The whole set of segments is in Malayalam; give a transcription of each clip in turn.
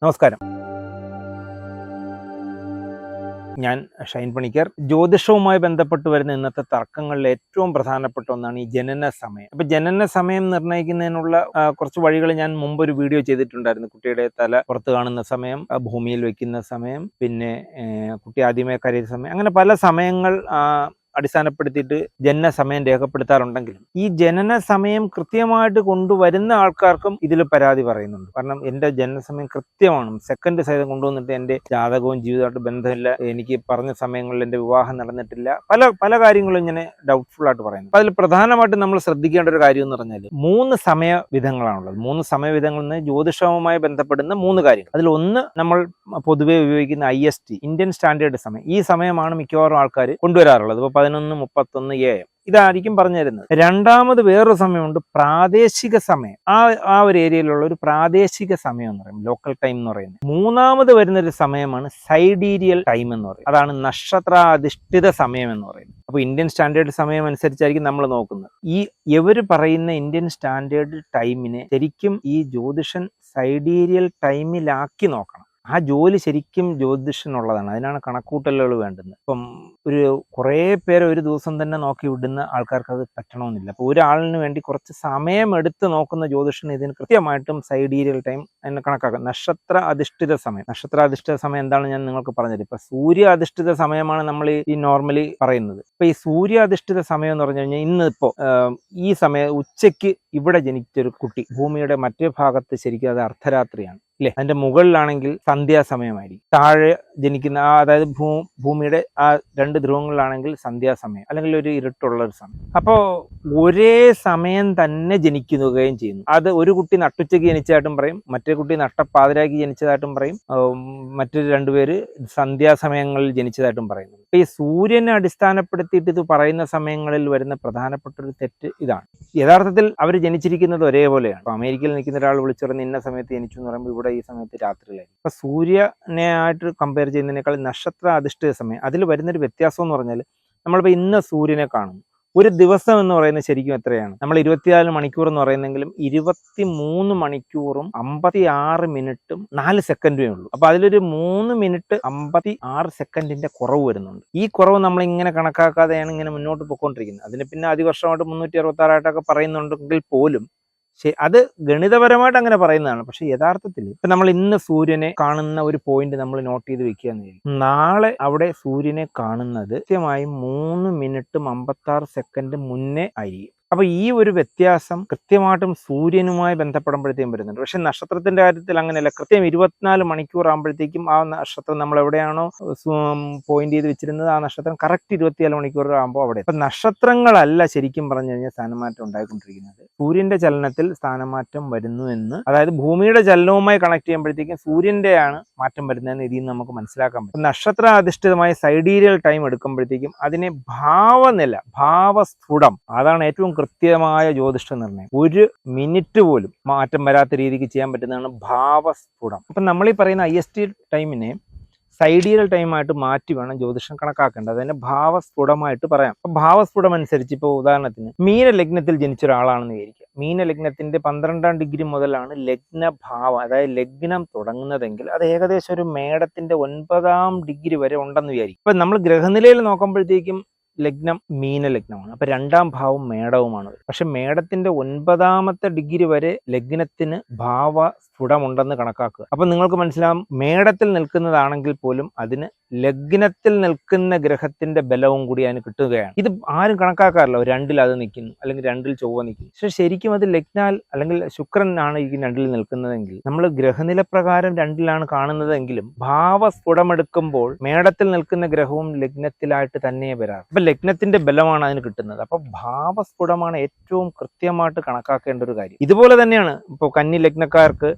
നമസ്കാരം. ഞാൻ ഷൈൻ പണിക്കർ. ജ്യോതിഷവുമായി ബന്ധപ്പെട്ട് വരുന്ന ഇന്നത്തെ തർക്കങ്ങളിൽ ഏറ്റവും പ്രധാനപ്പെട്ട ഒന്നാണ് ഈ ജനന സമയം. അപ്പൊ ജനന സമയം നിർണ്ണയിക്കുന്നതിനുള്ള കുറച്ച് വഴികൾ ഞാൻ മുമ്പ് ഒരു വീഡിയോ ചെയ്തിട്ടുണ്ടായിരുന്നു. കുട്ടിയുടെ തല പുറത്ത് കാണുന്ന സമയം, ഭൂമിയിൽ വെക്കുന്ന സമയം, പിന്നെ കുട്ടി ആദ്യമേ കരയുന്ന സമയം, അങ്ങനെ പല സമയങ്ങൾ അടിസ്ഥാനപ്പെടുത്തിയിട്ട് ജനന സമയം രേഖപ്പെടുത്താറുണ്ടെങ്കിലും ഈ ജനന സമയം കൃത്യമായിട്ട് കൊണ്ടുവരുന്ന ആൾക്കാർക്കും ഇതിൽ പരാതി പറയുന്നുണ്ട്. കാരണം എൻ്റെ ജനന സമയം കൃത്യമാണ്, സെക്കൻഡ് സഹിതം കൊണ്ടുവന്നിട്ട് എൻ്റെ ജാതകവും ജീവിതമായിട്ട് ബന്ധമില്ല, എനിക്ക് പറഞ്ഞ സമയങ്ങളിൽ എൻ്റെ വിവാഹം നടന്നിട്ടില്ല, പല കാര്യങ്ങളും ഇങ്ങനെ ഡൗട്ട്ഫുൾ ആയിട്ട് പറയുന്നു. അതിൽ പ്രധാനമായിട്ടും നമ്മൾ ശ്രദ്ധിക്കേണ്ട ഒരു കാര്യം എന്ന് പറഞ്ഞാൽ 3 സമയവിധങ്ങളാണുള്ളത്. 3 സമയവിധങ്ങളിൽ നിന്ന് ജ്യോതിഷവുമായി ബന്ധപ്പെടുന്ന 3 കാര്യങ്ങൾ. അതിൽ ഒന്ന് നമ്മൾ പൊതുവെ ഉപയോഗിക്കുന്ന IST, ഇന്ത്യൻ സ്റ്റാൻഡേർഡ് സമയം. ഈ സമയമാണ് മിക്കവാറും ആൾക്കാർ കൊണ്ടുവരാറുള്ളത്. 11:31 AM ഇതായിരിക്കും പറഞ്ഞു തരുന്നത്. രണ്ടാമത് വേറൊരു സമയമുണ്ട്, പ്രാദേശിക സമയം. ആ ഒരു ഏരിയയിലുള്ള ഒരു പ്രാദേശിക സമയം എന്ന് പറയും, ലോക്കൽ ടൈം എന്ന് പറയുന്നത്. മൂന്നാമത് വരുന്നൊരു സമയമാണ് സൈഡീരിയൽ ടൈം എന്ന് പറയും. അതാണ് നക്ഷത്രാധിഷ്ഠിത സമയം എന്ന് പറയുന്നത്. അപ്പോൾ ഇന്ത്യൻ സ്റ്റാൻഡേർഡ് സമയം അനുസരിച്ചായിരിക്കും നമ്മൾ നോക്കുന്നത്. ഇവർ പറയുന്ന ഇന്ത്യൻ സ്റ്റാൻഡേർഡ് ടൈമിനെ ശരിക്കും ഈ ജ്യോതിഷൻ സൈഡീരിയൽ ടൈമിലാക്കി നോക്കണം. ആ ജോലി ശരിക്കും ജ്യോതിഷനുള്ളതാണ്. അതിനാണ് കണക്കൂട്ടലുകൾ വേണ്ടുന്നത്. ഇപ്പം കുറേ പേരെ ഒരു ദിവസം തന്നെ നോക്കി വിടുന്ന ആൾക്കാർക്ക് അത് പറ്റണമെന്നില്ല. അപ്പോൾ ഒരാളിന് വേണ്ടി കുറച്ച് സമയം എടുത്ത് നോക്കുന്ന ജ്യോതിഷന് ഇതിന് കൃത്യമായിട്ടും സൈഡീരിയൽ ടൈം എന്ന് കണക്കാക്കാം. നക്ഷത്ര അധിഷ്ഠിത സമയം എന്താണ് ഞാൻ നിങ്ങൾക്ക് പറഞ്ഞത്. ഇപ്പൊ സൂര്യ അധിഷ്ഠിത സമയമാണ് നമ്മൾ ഈ നോർമലി പറയുന്നത്. ഇപ്പൊ ഈ സൂര്യ അധിഷ്ഠിത സമയം എന്ന് പറഞ്ഞു കഴിഞ്ഞാൽ ഇന്നിപ്പോ ഈ സമയം ഉച്ചയ്ക്ക് ഇവിടെ ജനിച്ചൊരു കുട്ടി ഭൂമിയുടെ മറ്റേ ഭാഗത്ത് ശരിക്കും അത് അർദ്ധരാത്രിയാണ് അല്ലെ. അതിന്റെ മുകളിലാണെങ്കിൽ സന്ധ്യാസമയമായിരിക്കും. താഴെ ജനിക്കുന്ന അതായത് ഭൂമിയുടെ ആ 2 ധ്രുവങ്ങളിലാണെങ്കിൽ സന്ധ്യാസമയം, അല്ലെങ്കിൽ ഒരു ഇരുട്ടുള്ള ഒരു സമയം. അപ്പോൾ ഒരേ സമയം തന്നെ ജനിക്കുകയും ചെയ്യുന്നു. അത് ഒരു കുട്ടി നട്ടുച്ചയ്ക്ക് ജനിച്ചതായിട്ടും പറയും, മറ്റേ കുട്ടി നട്ടപ്പാതിരാക്കി ജനിച്ചതായിട്ടും പറയും, മറ്റൊരു 2 പേര് സന്ധ്യാസമയങ്ങളിൽ ജനിച്ചതായിട്ടും പറയുന്നു. ഈ സൂര്യനെ അടിസ്ഥാനപ്പെടുത്തിയിട്ട് ഇത് പറയുന്ന സമയങ്ങളിൽ വരുന്ന പ്രധാനപ്പെട്ട ഒരു തെറ്റ് ഇതാണ്. യഥാർത്ഥത്തിൽ അവർ ജനിച്ചിരിക്കുന്നത് ഒരേപോലെയാണ്. ഇപ്പൊ അമേരിക്കയിൽ നിൽക്കുന്ന ഒരാൾ വിളിച്ചു പറഞ്ഞ് ഇന്ന സമയത്ത് ജനിച്ചു എന്ന് പറയുമ്പോൾ ഇവിടെ ഈ സമയത്ത് രാത്രിയിലായിരിക്കും. അപ്പൊ സൂര്യനെ ആയിട്ട് കമ്പയർ ചെയ്യുന്നതിനേക്കാൾ നക്ഷത്ര അധിഷ്ഠിത സമയം അതിൽ വരുന്നൊരു വ്യത്യാസം എന്ന് പറഞ്ഞാൽ, നമ്മളിപ്പോൾ ഇന്ന് സൂര്യനെ കാണുന്നു. ഒരു ദിവസം എന്ന് പറയുന്നത് ശരിക്കും എത്രയാണ്? നമ്മൾ 24 മണിക്കൂർ എന്ന് പറയുന്നെങ്കിലും 23 മണിക്കൂറും 56 മിനിറ്റും 4 സെക്കൻഡേ ഉള്ളൂ. അപ്പൊ അതിലൊരു 3 മിനിറ്റ് 56 സെക്കൻഡിന്റെ കുറവ് വരുന്നുണ്ട്. ഈ കുറവ് നമ്മൾ ഇങ്ങനെ കണക്കാക്കാതെയാണ് ഇങ്ങനെ മുന്നോട്ട് പോയിക്കൊണ്ടിരിക്കുന്നത്. അതിന് പിന്നെ അതിവർഷമായിട്ട് 366 പറയുന്നുണ്ടെങ്കിൽ പോലും അത് ഗണിതപരമായിട്ട് അങ്ങനെ പറയുന്നതാണ്. പക്ഷെ യഥാർത്ഥത്തിൽ ഇപ്പൊ നമ്മൾ ഇന്ന് സൂര്യനെ കാണുന്ന ഒരു പോയിന്റ് നമ്മൾ നോട്ട് ചെയ്ത് വെക്കുക എന്ന് വിചാരിക്കും. നാളെ അവിടെ സൂര്യനെ കാണുന്നത് കൃത്യമായും 3 മിനിറ്റും 56 സെക്കൻഡ് മുന്നേ ആയിരിക്കും. അപ്പൊ ഈ ഒരു വ്യത്യാസം കൃത്യമായിട്ടും സൂര്യനുമായി ബന്ധപ്പെടുമ്പോഴത്തേക്കും വരുന്നുണ്ട്. പക്ഷെ നക്ഷത്രത്തിന്റെ കാര്യത്തിൽ അങ്ങനെയല്ല. കൃത്യം 24 മണിക്കൂർ ആകുമ്പോഴത്തേക്കും ആ നക്ഷത്രം നമ്മൾ എവിടെയാണോ പോയിന്റ് ചെയ്ത് വെച്ചിരുന്നത് ആ നക്ഷത്രം കറക്റ്റ് 24 മണിക്കൂർ ആകുമ്പോൾ അവിടെ. അപ്പൊ നക്ഷത്രങ്ങളല്ല ശരിക്കും പറഞ്ഞു കഴിഞ്ഞാൽ സ്ഥാനമാറ്റം ഉണ്ടായിക്കൊണ്ടിരിക്കുന്നത്. സൂര്യന്റെ ചലനത്തിൽ സ്ഥാനമാറ്റം വരുന്നു എന്ന്, അതായത് ഭൂമിയുടെ ചലനവുമായി കണക്ട് ചെയ്യുമ്പോഴത്തേക്കും സൂര്യന്റെയാണ് മാറ്റം വരുന്നതെന്ന് ഇതിൽ നിന്ന് നമുക്ക് മനസ്സിലാക്കാൻ പറ്റും. നക്ഷത്ര അധിഷ്ഠിതമായ സൈഡീരിയൽ ടൈം എടുക്കുമ്പോഴത്തേക്കും അതിനെ ഭാവസ്ഫുടം, അതാണ് ഏറ്റവും കൃത്യമായ ജ്യോതിഷ നിർണ്ണയം. 1 മിനിറ്റ് പോലും മാറ്റം വരാത്ത രീതിക്ക് ചെയ്യാൻ പറ്റുന്നതാണ് ഭാവസ്ഫുടം. അപ്പം നമ്മൾ ഈ പറയുന്ന IST ടൈമിനെ സൈഡീരിയൽ ടൈമായിട്ട് മാറ്റി വേണം ജ്യോതിഷം കണക്കാക്കേണ്ടത്. അതിനെ ഭാവസ്ഫുടമായിട്ട് പറയാം. അപ്പൊ ഭാവസ്ഫുടം അനുസരിച്ച് ഇപ്പോൾ ഉദാഹരണത്തിന് മീനലഗ്നത്തിൽ ജനിച്ച ഒരാളാണെന്ന് വിചാരിക്കുക. മീനലഗ്നത്തിന്റെ 12-ാം ഡിഗ്രി മുതലാണ് ലഗ്നഭാവം, അതായത് ലഗ്നം തുടങ്ങുന്നതെങ്കിൽ അത് ഏകദേശം ഒരു മേടത്തിന്റെ 9-ാം ഡിഗ്രി വരെ ഉണ്ടെന്ന് വിചാരിക്കും. ഇപ്പൊ നമ്മൾ ഗ്രഹനിലയിൽ നോക്കുമ്പോഴത്തേക്കും ലഗ്നം മീനലഗ്നമാണ്. അപ്പൊ 2-ാം ഭാവം മേടവുമാണ്. പക്ഷെ മേടത്തിന്റെ 9-ാമത്തെ ഡിഗ്രി വരെ ലഗ്നത്തിന് ഭാവസ്ഫുടമുണ്ടെന്ന് കണക്കാക്കുക. അപ്പൊ നിങ്ങൾക്ക് മനസ്സിലാവും, മേടത്തിൽ നിൽക്കുന്നതാണെങ്കിൽ പോലും അതിന് ലഗ്നത്തിൽ നിൽക്കുന്ന ഗ്രഹത്തിന്റെ ബലവും കൂടി അതിന് കിട്ടുകയാണ്. ഇത് ആരും കണക്കാക്കാറില്ല. 2-ൽ അത് നിൽക്കുന്നു, അല്ലെങ്കിൽ 2-ൽ ചൊവ്വ നിൽക്കുന്നു. പക്ഷെ ശരിക്കും അത് ലഗ്നാൽ അല്ലെങ്കിൽ ശുക്രനാണ് ഈ 2-ൽ നിൽക്കുന്നതെങ്കിൽ നമ്മൾ ഗ്രഹനില പ്രകാരം 2-ലാണ് കാണുന്നതെങ്കിലും ഭാവസ്ഫുടമെടുക്കുമ്പോൾ മേടത്തിൽ നിൽക്കുന്ന ഗ്രഹവും ലഗ്നത്തിലായിട്ട് തന്നെ വരാറ്. അപ്പൊ ലഗ്നത്തിന്റെ ബലമാണ് അതിന് കിട്ടുന്നത്. അപ്പൊ ഭാവസ്ഫുടമാണ് ഏറ്റവും കൃത്യമായിട്ട് കണക്കാക്കേണ്ട ഒരു കാര്യം. ഇതുപോലെ തന്നെയാണ് ഇപ്പോൾ കന്നി ലഗ്നക്കാർക്ക്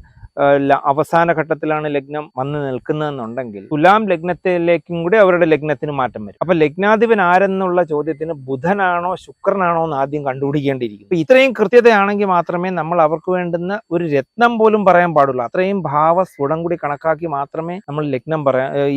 അവസാന ഘട്ടത്തിലാണ് ലഗ്നം വന്ന് നിൽക്കുന്നതെന്നുണ്ടെങ്കിൽ തുലാം ലഗ്നത്തിലേക്കും കൂടി അവരുടെ ലഗ്നത്തിന് മാറ്റം വരും. അപ്പൊ ലഗ്നാധിപൻ ആരെന്നുള്ള ചോദ്യത്തിന് ബുധനാണോ ശുക്രനാണോ എന്ന് ആദ്യം കണ്ടുപിടിക്കേണ്ടിയിരിക്കും. അപ്പൊ ഇത്രയും കൃത്യതയാണെങ്കിൽ മാത്രമേ നമ്മൾ അവർക്ക് വേണ്ടുന്ന ഒരു രത്നം പോലും പറയാൻ പാടുള്ളൂ. അത്രയും ഭാവസ്ഫുടം കൂടി കണക്കാക്കി മാത്രമേ നമ്മൾ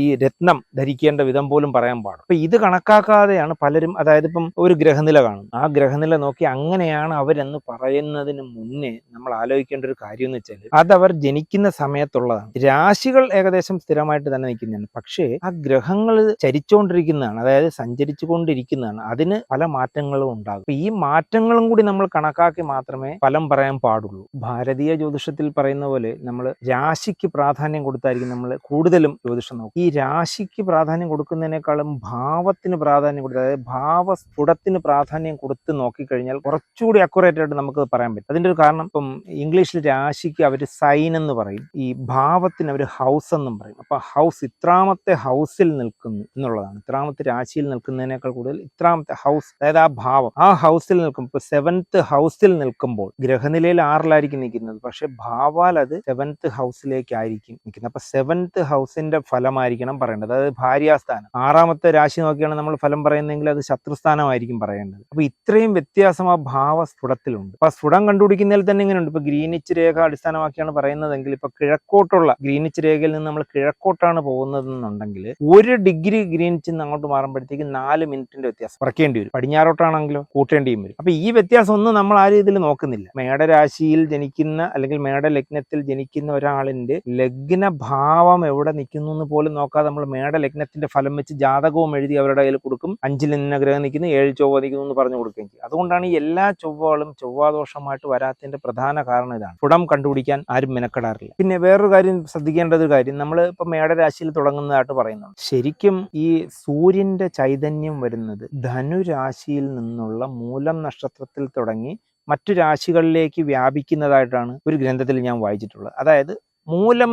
ഈ രത്നം ധരിക്കേണ്ട വിധം പോലും പറയാൻ പാടുള്ളൂ. അപ്പൊ ഇത് കണക്കാക്കാതെയാണ് പലരും, അതായത് ഇപ്പം ഒരു ഗ്രഹനില കാണും, ആ ഗ്രഹനില നോക്കി അങ്ങനെയാണ് അവരെന്ന് പറയുന്നതിന് മുന്നേ നമ്മൾ ആലോചിക്കേണ്ട ഒരു കാര്യം എന്ന് വെച്ചാൽ അതവർ ജനിക്കുന്ന സമയത്തുള്ളതാണ്. രാശികൾ ഏകദേശം സ്ഥിരമായിട്ട് തന്നെ നിൽക്കുന്നതാണ്. പക്ഷേ ആ ഗ്രഹങ്ങൾ ചരിച്ചുകൊണ്ടിരിക്കുന്നതാണ്, അതായത് സഞ്ചരിച്ചു കൊണ്ടിരിക്കുന്നതാണ്. അതിന് പല മാറ്റങ്ങളും ഉണ്ടാകും. ഈ മാറ്റങ്ങളും കൂടി നമ്മൾ കണക്കാക്കി മാത്രമേ ഫലം പറയാൻ പാടുള്ളൂ. ഭാരതീയ ജ്യോതിഷത്തിൽ പറയുന്ന പോലെ നമ്മൾ രാശിക്ക് പ്രാധാന്യം കൊടുത്തായിരിക്കും നമ്മൾ കൂടുതലും ജ്യോതിഷം നോക്കും. ഈ രാശിക്ക് പ്രാധാന്യം കൊടുക്കുന്നതിനേക്കാളും ഭാവത്തിന് പ്രാധാന്യം കൊടുത്ത്, അതായത് ഭാവസ്ഫുടത്തിന് പ്രാധാന്യം കൊടുത്ത് നോക്കിക്കഴിഞ്ഞാൽ കുറച്ചുകൂടി അക്യുറേറ്റ് ആയിട്ട് നമുക്ക് പറയാൻ പറ്റും. അതിന്റെ ഒരു കാരണം, ഇപ്പം ഇംഗ്ലീഷിൽ രാശിക്ക് അവർ സൈൻ എന്ന് പറയും, ഈ ഭാവത്തിന് അവർ ഹൗസ് എന്നും പറയും. അപ്പൊ ഹൗസ് ഇത്രാമത്തെ ഹൗസിൽ നിൽക്കുന്നു എന്നുള്ളതാണ്. ഇത്രാമത്തെ രാശിയിൽ നിൽക്കുന്നതിനേക്കാൾ കൂടുതൽ ഇത്രാമത്തെ ഹൗസ്, അതായത് ആ ഭാവം ആ ഹൗസിൽ നിൽക്കും. ഇപ്പൊ 7th ഹൗസിൽ നിൽക്കുമ്പോൾ ഗ്രഹനിലയിൽ 6ലായിരിക്കും നിൽക്കുന്നത്, പക്ഷെ ഭാവാൽ അത് 7th ഹൗസിലേക്കായിരിക്കും നിൽക്കുന്നത്. അപ്പൊ 7th ഹൗസിന്റെ ഫലമായിരിക്കണം പറയേണ്ടത്, അതായത് ഭാര്യാസ്ഥാനം. 6ാമത്തെ രാശി നോക്കിയാണ് നമ്മൾ ഫലം പറയുന്നതെങ്കിൽ അത് ശത്രുസ്ഥാനമായിരിക്കും പറയേണ്ടത്. അപ്പൊ ഇത്രയും വ്യത്യാസം ആ ഭാവസ്ഫുടത്തിലുണ്ട്. അപ്പൊ സ്ഫുടം കണ്ടുപിടിക്കുന്നതിൽ തന്നെ ഇങ്ങനെയുണ്ട്. ഇപ്പൊ ഗ്രീനിച്ച് രേഖ അടിസ്ഥാനമാക്കിയാണ് പറയുന്നതെങ്കിൽ, ഇപ്പൊ കിഴക്കോട്ടുള്ള ഗ്രീനിച്ച് രേഖയിൽ നിന്ന് നമ്മൾ കിഴക്കോട്ടാണ് പോകുന്നതെന്നുണ്ടെങ്കിൽ 1 ഡിഗ്രി ഗ്രീനിച്ചിൽ നിന്ന് അങ്ങോട്ട് മാറുമ്പോഴത്തേക്ക് 4 മിനിറ്റിന്റെ വ്യത്യാസം കുറയ്ക്കേണ്ടി വരും. പടിഞ്ഞാറോട്ടാണെങ്കിലോ കൂട്ടേണ്ടിയും വരും. അപ്പൊ ഈ വ്യത്യാസം ഒന്നും നമ്മൾ ആ രീതിയിൽ നോക്കുന്നില്ല. മേടരാശിയിൽ ജനിക്കുന്ന അല്ലെങ്കിൽ മേടലഗ്നത്തിൽ ജനിക്കുന്ന ഒരാളിന്റെ ലഗ്നഭാവം എവിടെ നിൽക്കുന്നു എന്ന് പോലും നോക്കാതെ നമ്മൾ മേടലഗ്നത്തിന്റെ ഫലം വെച്ച് ജാതകവും എഴുതി അവരുടെ കയ്യിൽ കൊടുക്കും. 5ൽ ഇന്ന ഗ്രഹം നിൽക്കുന്നു, 7 ചൊവ്വ നിൽക്കുന്നു എന്ന് പറഞ്ഞു കൊടുക്കുകയും ചെയ്യും. അതുകൊണ്ടാണ് ഈ എല്ലാ ചൊവ്വകളും ചൊവ്വാദോഷമായിട്ട് വരാത്തതിന്റെ പ്രധാന കാരണം ഇതാണ്. സ്ഫുടം കണ്ടുപിടിക്കാൻ ആരും മെനക്കെടാറില്ല. പിന്നെ വേറൊരു കാര്യം ശ്രദ്ധിക്കേണ്ട ഒരു കാര്യം, നമ്മൾ ഇപ്പൊ മേടരാശിയിൽ തുടങ്ങുന്നതായിട്ട് പറയുന്നുണ്ട്. ശരിക്കും ഈ സൂര്യന്റെ ചൈതന്യം വരുന്നത് ധനുരാശിയിൽ നിന്നുള്ള മൂലം നക്ഷത്രത്തിൽ തുടങ്ങി മറ്റു രാശികളിലേക്ക് വ്യാപിക്കുന്നതായിട്ടാണ് ഒരു ഗ്രന്ഥത്തിൽ ഞാൻ വായിച്ചിട്ടുള്ളത്. അതായത് മൂലം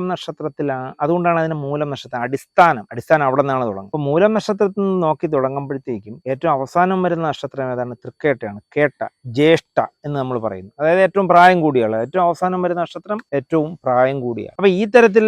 നക്ഷത്രത്തിലാണ്. അതുകൊണ്ടാണ് അതിന് മൂലം നക്ഷത്രം. അടിസ്ഥാനം അവിടെ നിന്നാണ് തുടങ്ങുന്നത്. അപ്പൊ മൂലം നക്ഷത്രത്തിൽ നിന്ന് നോക്കി തുടങ്ങുമ്പോഴത്തേക്കും ഏറ്റവും അവസാനം വരുന്ന നക്ഷത്രം ഏതാണ്? തൃക്കേട്ടയാണ്. കേട്ട, ജ്യേഷ്ഠ എന്ന് നമ്മൾ പറയുന്നു. അതായത് ഏറ്റവും പ്രായം കൂടിയാണ്. ഏറ്റവും അവസാനം വരുന്ന നക്ഷത്രം ഏറ്റവും പ്രായം കൂടിയാണ്. അപ്പൊ ഈ തരത്തിൽ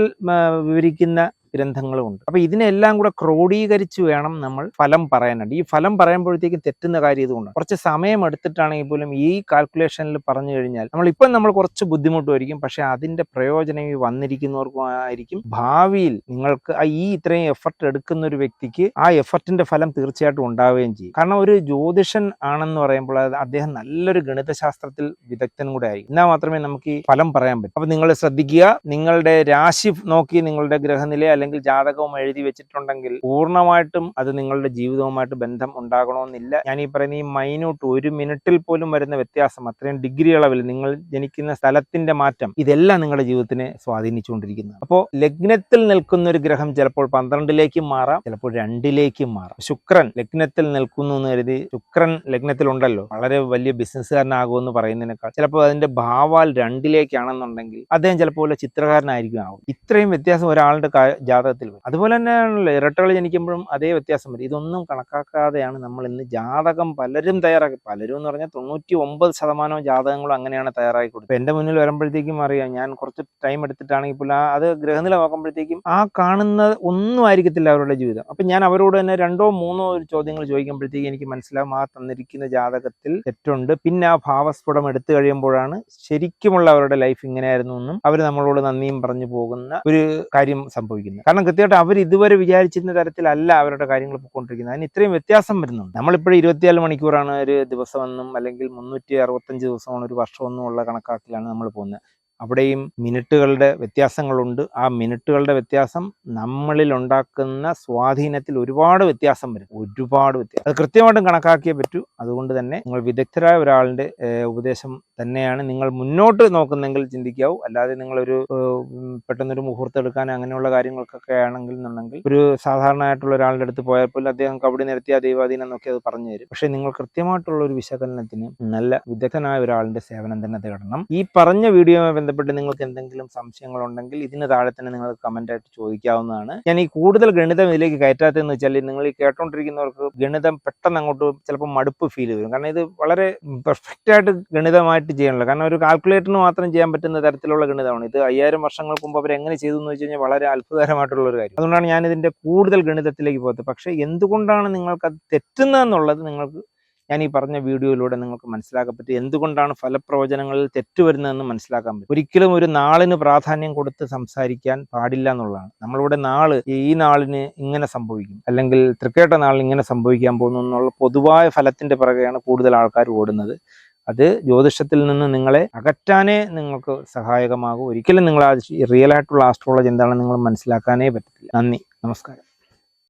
വിവരിക്കുന്ന ഗ്രന്ഥങ്ങളുമുണ്ട്. അപ്പൊ ഇതിനെല്ലാം കൂടെ ക്രോഡീകരിച്ച് വേണം നമ്മൾ ഫലം പറയാനുണ്ട്. ഈ ഫലം പറയുമ്പോഴത്തേക്കും തെറ്റുന്ന കാര്യം ഇതുകൊണ്ടാണ്. കുറച്ച് സമയം എടുത്തിട്ടാണെങ്കിൽ പോലും ഈ കാൽക്കുലേഷനിൽ പറഞ്ഞു കഴിഞ്ഞാൽ നമ്മൾ കുറച്ച് ബുദ്ധിമുട്ടുമായിരിക്കും. പക്ഷെ അതിന്റെ പ്രയോജനം ഈ വന്നിരിക്കുന്നവർക്കുമായിരിക്കും. ഭാവിയിൽ നിങ്ങൾക്ക് ഈ ഇത്രയും എഫർട്ട് എടുക്കുന്ന ഒരു വ്യക്തിക്ക് ആ എഫർട്ടിന്റെ ഫലം തീർച്ചയായിട്ടും ഉണ്ടാവുകയും ചെയ്യും. കാരണം ഒരു ജ്യോതിഷൻ ആണെന്ന് പറയുമ്പോൾ അദ്ദേഹം നല്ലൊരു ഗണിതശാസ്ത്രത്തിൽ വിദഗ്ധനും കൂടെ ആയിരിക്കും. എന്നാൽ മാത്രമേ നമുക്ക് ഈ ഫലം പറയാൻ പറ്റൂ. അപ്പൊ നിങ്ങൾ ശ്രദ്ധിക്കുക, നിങ്ങളുടെ രാശി നോക്കി നിങ്ങളുടെ ഗ്രഹനില അല്ലെങ്കിൽ ജാതകവും എഴുതി വെച്ചിട്ടുണ്ടെങ്കിൽ പൂർണ്ണമായിട്ടും അത് നിങ്ങളുടെ ജീവിതവുമായിട്ട് ബന്ധം ഉണ്ടാകണമെന്നില്ല. ഞാൻ ഈ പറയുന്ന ഈ മൈന്യൂട്ട് 1 മിനിറ്റിൽ പോലും വരുന്ന വ്യത്യാസം, അത്രയും ഡിഗ്രി അളവിൽ നിങ്ങൾ ജനിക്കുന്ന സ്ഥലത്തിന്റെ മാറ്റം, ഇതെല്ലാം നിങ്ങളുടെ ജീവിതത്തിനെ സ്വാധീനിച്ചുകൊണ്ടിരിക്കുന്നത്. അപ്പോൾ ലഗ്നത്തിൽ നിൽക്കുന്ന ഒരു ഗ്രഹം ചിലപ്പോൾ 12ലേക്കും മാറാം, ചിലപ്പോൾ 2ലേക്കും മാറാം. ശുക്രൻ ലഗ്നത്തിൽ നിൽക്കുന്നു എന്ന് കരുതി ശുക്രൻ ലഗ്നത്തിലുണ്ടല്ലോ വളരെ വലിയ ബിസിനസ്സുകാരനാകുമെന്ന് പറയുന്നതിനേക്കാൾ ചിലപ്പോൾ അതിന്റെ ഭാവാൽ 2ലേക്കാണെന്നുണ്ടെങ്കിൽ അദ്ദേഹം ചിലപ്പോൾ ചിത്രകാരനായിരിക്കും ആവും. ഇത്രയും വ്യത്യാസം ഒരാളുടെ ജാതകത്തിൽ വരും. അതുപോലെ തന്നെയാണല്ലോ ഇരട്ടകൾ ജനിക്കുമ്പോഴും അതേ വ്യത്യാസം വരും. ഇതൊന്നും കണക്കാക്കാതെയാണ് നമ്മൾ ഇന്ന് ജാതകം പലരും തയ്യാറാക്കി. പലരും എന്ന് പറഞ്ഞാൽ 99% ജാതകങ്ങളും അങ്ങനെയാണ് തയ്യാറാക്കി കൊടുത്തത്. എന്റെ മുന്നിൽ വരുമ്പോഴത്തേക്കും അറിയാം, ഞാൻ കുറച്ച് ടൈം എടുത്തിട്ടാണെങ്കിൽ പോലും അത് ഗ്രഹനില നോക്കുമ്പോഴത്തേക്കും ആ കാണുന്ന ഒന്നും ആയിരിക്കത്തില്ല അവരുടെ ജീവിതം. അപ്പൊ ഞാൻ അവരോട് തന്നെ 2 or 3 ചോദ്യങ്ങൾ ചോദിക്കുമ്പോഴത്തേക്കും എനിക്ക് മനസ്സിലാവും ആ തന്നിരിക്കുന്ന ജാതകത്തിൽ തെറ്റുണ്ട്. പിന്നെ ആ ഭാവസ്ഫുടം എടുത്തു കഴിയുമ്പോഴാണ് ശരിക്കുമുള്ള അവരുടെ ലൈഫ് ഇങ്ങനെയായിരുന്നു എന്നും അവർ നമ്മളോട് നന്ദിയും പറഞ്ഞു പോകുന്ന ഒരു കാര്യം സംഭവിക്കുന്നത്. കാരണം കൃത്യമായിട്ട് അവർ ഇതുവരെ വിചാരിച്ചിരുന്ന തരത്തിലല്ല അവരുടെ കാര്യങ്ങൾ പോയിക്കൊണ്ടിരിക്കുന്നത്. അതിന് ഇത്രയും വ്യത്യാസം വരുന്നുണ്ട്. നമ്മളിപ്പോഴും 24 മണിക്കൂറാണ് ഒരു ദിവസമെന്നും അല്ലെങ്കിൽ 365 ദിവസമാണ് ഒരു വർഷമെന്നും ഉള്ള കണക്കാക്കിലാണ് നമ്മൾ പോകുന്നത്. അവിടെയും മിനിറ്റുകളുടെ വ്യത്യാസങ്ങളുണ്ട്. ആ മിനിറ്റുകളുടെ വ്യത്യാസം നമ്മളിൽ ഉണ്ടാക്കുന്ന സ്വാധീനത്തിൽ ഒരുപാട് വ്യത്യാസം വരും. അത് കൃത്യമായിട്ടും കണക്കാക്കിയേ പറ്റൂ. അതുകൊണ്ട് തന്നെ നിങ്ങൾ വിദഗ്ധരായ ഒരാളുടെ ഉപദേശം തന്നെയാണ് നിങ്ങൾ മുന്നോട്ട് നോക്കുന്നെങ്കിൽ ചിന്തിക്കാവൂ. അല്ലാതെ നിങ്ങളൊരു പെട്ടെന്നൊരു മുഹൂർത്തം എടുക്കാൻ അങ്ങനെയുള്ള കാര്യങ്ങൾക്കൊക്കെ ആണെന്നുണ്ടെങ്കിൽ ഒരു സാധാരണയായിട്ടുള്ള ഒരാളുടെ അടുത്ത് പോയാൽ പോലും അദ്ദേഹം കബഡി നിരത്തിയ ദൈവാധീനം നോക്കി അത് പറഞ്ഞു തരും. പക്ഷെ നിങ്ങൾ കൃത്യമായിട്ടുള്ള ഒരു വിശകലനത്തിന് നല്ല വിദഗ്ധനായ ഒരാളുടെ സേവനം തന്നെ തേടണം. ഈ പറഞ്ഞ വീഡിയോയുമായി ബന്ധപ്പെട്ട് നിങ്ങൾക്ക് എന്തെങ്കിലും സംശയങ്ങളുണ്ടെങ്കിൽ ഇതിന് താഴെ തന്നെ നിങ്ങൾക്ക് കമന്റ് ആയിട്ട് ചോദിക്കാവുന്നതാണ്. ഞാൻ ഈ കൂടുതൽ ഗണിതം ഇതിലേക്ക് കയറ്റാത്തതെന്ന് വെച്ചാൽ നിങ്ങൾ ഈ കേട്ടോണ്ടിരിക്കുന്നവർക്ക് ഗണിതം പെട്ടെന്ന് അങ്ങോട്ട് ചിലപ്പോൾ മടുപ്പ് ഫീൽ ചെയ്യും. കാരണം ഇത് വളരെ പെർഫെക്റ്റ് ആയിട്ട് ഗണിതമായിട്ട് ചെയ്യണല്ലോ. കാരണം ഒരു കാൽക്കുലേറ്ററിന് മാത്രം ചെയ്യാൻ പറ്റുന്ന തരത്തിലുള്ള ഗണിതമാണ് ഇത്. 5000 വർഷങ്ങൾക്ക് മുമ്പ് അവർ എങ്ങനെ ചെയ്തു എന്ന് വെച്ച് കഴിഞ്ഞാൽ വളരെ അത്ഭുതകരമായിട്ടുള്ള ഒരു കാര്യം. അതുകൊണ്ടാണ് ഞാൻ ഇതിന്റെ കൂടുതൽ ഗണിതത്തിലേക്ക് പോയത്. പക്ഷെ എന്തുകൊണ്ടാണ് നിങ്ങൾക്ക് അത് തെറ്റുന്നതെന്നുള്ളത് നിങ്ങൾക്ക് ഞാൻ ഈ പറഞ്ഞ വീഡിയോയിലൂടെ നിങ്ങൾക്ക് മനസ്സിലാക്കാൻ പറ്റും. എന്തുകൊണ്ടാണ് ഫലപ്രവചനങ്ങളിൽ തെറ്റുവരുന്നതെന്ന് മനസ്സിലാക്കാൻ പറ്റും. ഒരിക്കലും ഒരു നാളിന് പ്രാധാന്യം കൊടുത്ത് സംസാരിക്കാൻ പാടില്ല എന്നുള്ളതാണ്. നമ്മളിവിടെ ഈ നാളിന് ഇങ്ങനെ സംഭവിക്കും, അല്ലെങ്കിൽ തൃക്കേട്ട നാളിന് ഇങ്ങനെ സംഭവിക്കാൻ പോകുന്നു എന്നുള്ള പൊതുവായ ഫലത്തിന്റെ പിറകെയാണ് കൂടുതൽ ആൾക്കാർ ഓടുന്നത്. അത് ജ്യോതിഷത്തിൽ നിന്ന് നിങ്ങളെ അകറ്റാനേ നിങ്ങൾക്ക് സഹായകമാകും. ഒരിക്കലും നിങ്ങൾ റിയൽ ആയിട്ടുള്ള ആസ്ട്രോളജി എന്താണെന്ന് നിങ്ങൾ മനസ്സിലാക്കാനേ പറ്റത്തില്ല. നന്ദി, നമസ്കാരം.